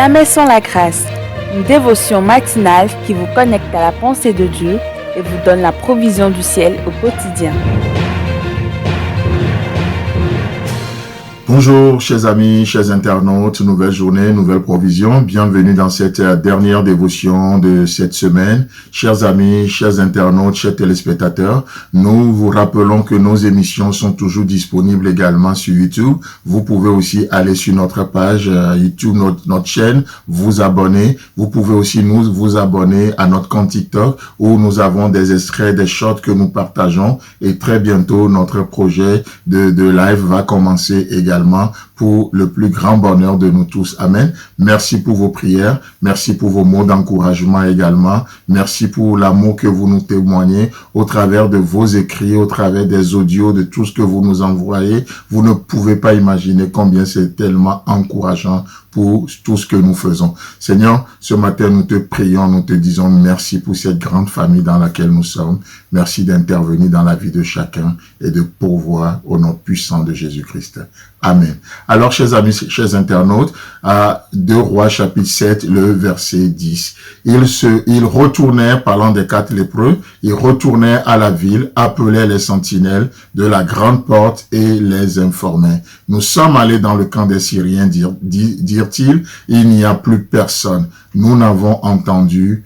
Jamais sans la grâce, une dévotion matinale qui vous connecte à la pensée de Dieu et vous donne la provision du ciel au quotidien. Bonjour chers amis, chers internautes, nouvelle journée, nouvelle provision. Bienvenue dans cette dernière dévotion de cette semaine. Chers amis, chers internautes, chers téléspectateurs, nous vous rappelons que nos émissions sont toujours disponibles également sur YouTube. Vous pouvez aussi aller sur notre page YouTube, notre chaîne, vous abonner. Vous pouvez aussi vous abonner à notre compte TikTok où nous avons des extraits, des shorts que nous partageons et très bientôt notre projet de live va commencer également pour le plus grand bonheur de nous tous. Amen. Merci pour vos prières. Merci pour vos mots d'encouragement également. Merci pour l'amour que vous nous témoignez au travers de vos écrits, au travers des audios, de tout ce que vous nous envoyez. Vous ne pouvez pas imaginer combien c'est tellement encourageant pour tout ce que nous faisons. Seigneur, ce matin, nous te prions, nous te disons merci pour cette grande famille dans laquelle nous sommes. Merci d'intervenir dans la vie de chacun et de pourvoir au nom puissant de Jésus-Christ. Amen. Alors, chers amis, chers internautes, à 2 Rois chapitre 7, le verset 10. Ils retournèrent, parlant des 4 lépreux, ils retournèrent à la ville, appelaient les sentinelles de la grande porte et les informaient. Nous sommes allés dans le camp des Syriens, dirent-ils, il n'y a plus personne. Nous n'avons entendu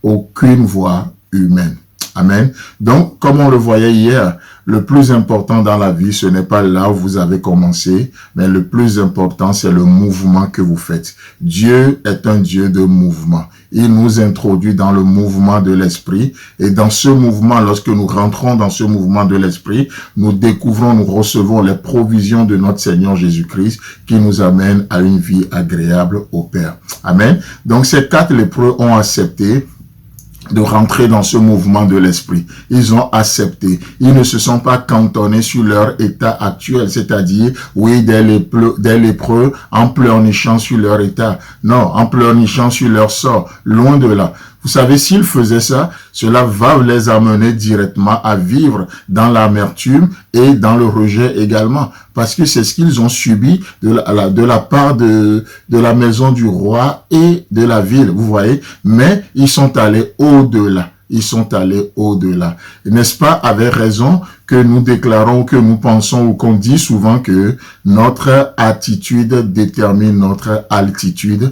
aucune voix humaine. Amen. Donc, comme on le voyait hier, le plus important dans la vie, ce n'est pas là où vous avez commencé, mais le plus important, c'est le mouvement que vous faites. Dieu est un Dieu de mouvement. Il nous introduit dans le mouvement de l'esprit. Et dans ce mouvement, lorsque nous rentrons dans ce mouvement de l'esprit, nous découvrons, nous recevons les provisions de notre Seigneur Jésus-Christ qui nous amènent à une vie agréable au Père. Amen. Donc, ces 4 lépreux ont accepté de rentrer dans ce mouvement de l'esprit. Ils ont accepté. Ils ne se sont pas cantonnés sur leur état actuel, c'est-à-dire, oui, des lépreux en pleurnichant sur leur état. Non, en pleurnichant sur leur sort. Loin de là. Vous savez, s'ils faisaient ça, cela va les amener directement à vivre dans l'amertume et dans le rejet également. Parce que c'est ce qu'ils ont subi de la part de la maison du roi et de la ville, vous voyez. Mais ils sont allés au-delà. Ils sont allés au-delà. N'est-ce pas avec raison que nous déclarons, que nous pensons ou qu'on dit souvent que notre attitude détermine notre altitude?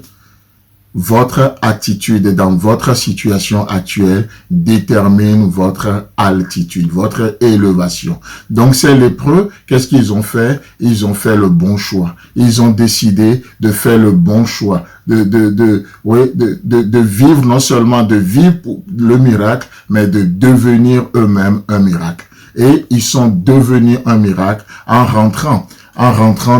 Votre attitude dans votre situation actuelle détermine votre altitude, votre élévation. Donc ces lépreux, qu'est-ce qu'ils ont fait? Ils ont fait le bon choix. Ils ont décidé de faire le bon choix, de vivre, non seulement de vivre le miracle, mais de devenir eux-mêmes un miracle. Et ils sont devenus un miracle en rentrant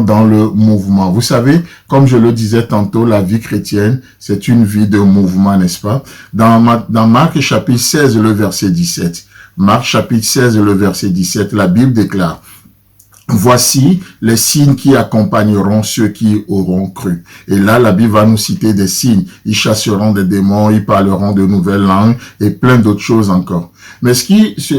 dans le mouvement. Vous savez, comme je le disais tantôt, la vie chrétienne, c'est une vie de mouvement, n'est-ce pas? Dans Marc chapitre 16, le verset 17, Marc chapitre 16, le verset 17, la Bible déclare: voici les signes qui accompagneront ceux qui auront cru. Et là, la Bible va nous citer des signes. Ils chasseront des démons, ils parleront de nouvelles langues et plein d'autres choses encore. Mais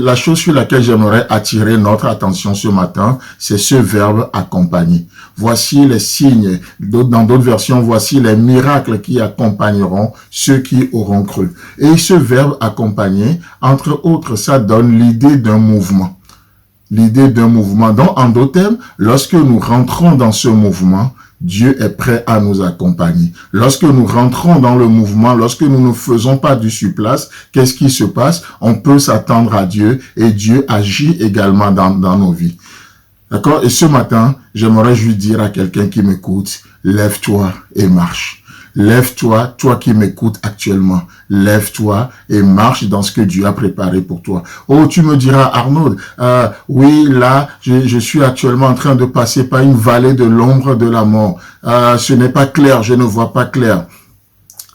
la chose sur laquelle j'aimerais attirer notre attention ce matin, c'est ce verbe accompagner. Voici les signes. Dans d'autres versions, voici les miracles qui accompagneront ceux qui auront cru. Et ce verbe accompagner, entre autres, ça donne l'idée d'un mouvement. L'idée d'un mouvement. Donc, en d'autres termes, lorsque nous rentrons dans ce mouvement, Dieu est prêt à nous accompagner. Lorsque nous rentrons dans le mouvement, lorsque nous ne faisons pas du surplace, qu'est-ce qui se passe? On peut s'attendre à Dieu et Dieu agit également dans nos vies. D'accord? Et ce matin, j'aimerais juste dire à quelqu'un qui m'écoute, lève-toi et marche. Lève-toi, toi qui m'écoutes actuellement. Lève-toi et marche dans ce que Dieu a préparé pour toi. Oh, tu me diras, Arnaud, oui, là, je suis actuellement en train de passer par une vallée de l'ombre de la mort. Ce n'est pas clair, je ne vois pas clair.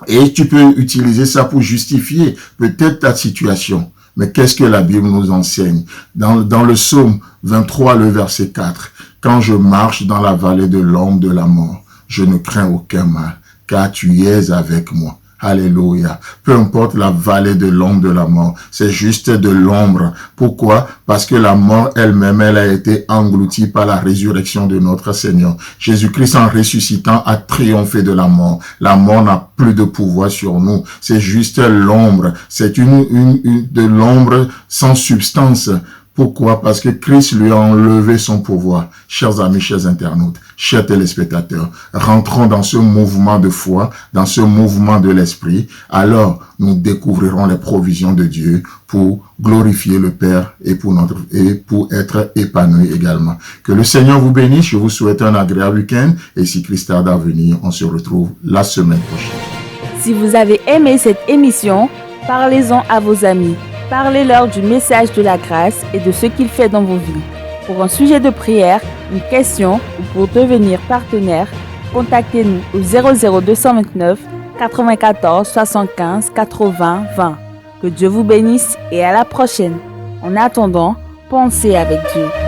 Et tu peux utiliser ça pour justifier peut-être ta situation. Mais qu'est-ce que la Bible nous enseigne? Dans le psaume 23, le verset 4, quand je marche dans la vallée de l'ombre de la mort, je ne crains aucun mal, car tu es avec moi. Alléluia. Peu importe la vallée de l'ombre de la mort, c'est juste de l'ombre. Pourquoi? Parce que la mort elle-même, elle a été engloutie par la résurrection de notre Seigneur. Jésus-Christ, en ressuscitant, a triomphé de la mort. La mort n'a plus de pouvoir sur nous. C'est juste l'ombre. C'est de l'ombre sans substance. Pourquoi? Parce que Christ lui a enlevé son pouvoir. Chers amis, chers internautes, chers téléspectateurs, rentrons dans ce mouvement de foi, dans ce mouvement de l'esprit. Alors, nous découvrirons les provisions de Dieu pour glorifier le Père et pour être épanouis également. Que le Seigneur vous bénisse. Je vous souhaite un agréable week-end. Et si Christ tarde à venir, on se retrouve la semaine prochaine. Si vous avez aimé cette émission, parlez-en à vos amis. Parlez-leur du message de la grâce et de ce qu'il fait dans vos vies. Pour un sujet de prière, une question ou pour devenir partenaire, contactez-nous au 00229 94 75 80 20. Que Dieu vous bénisse et à la prochaine. En attendant, pensez avec Dieu.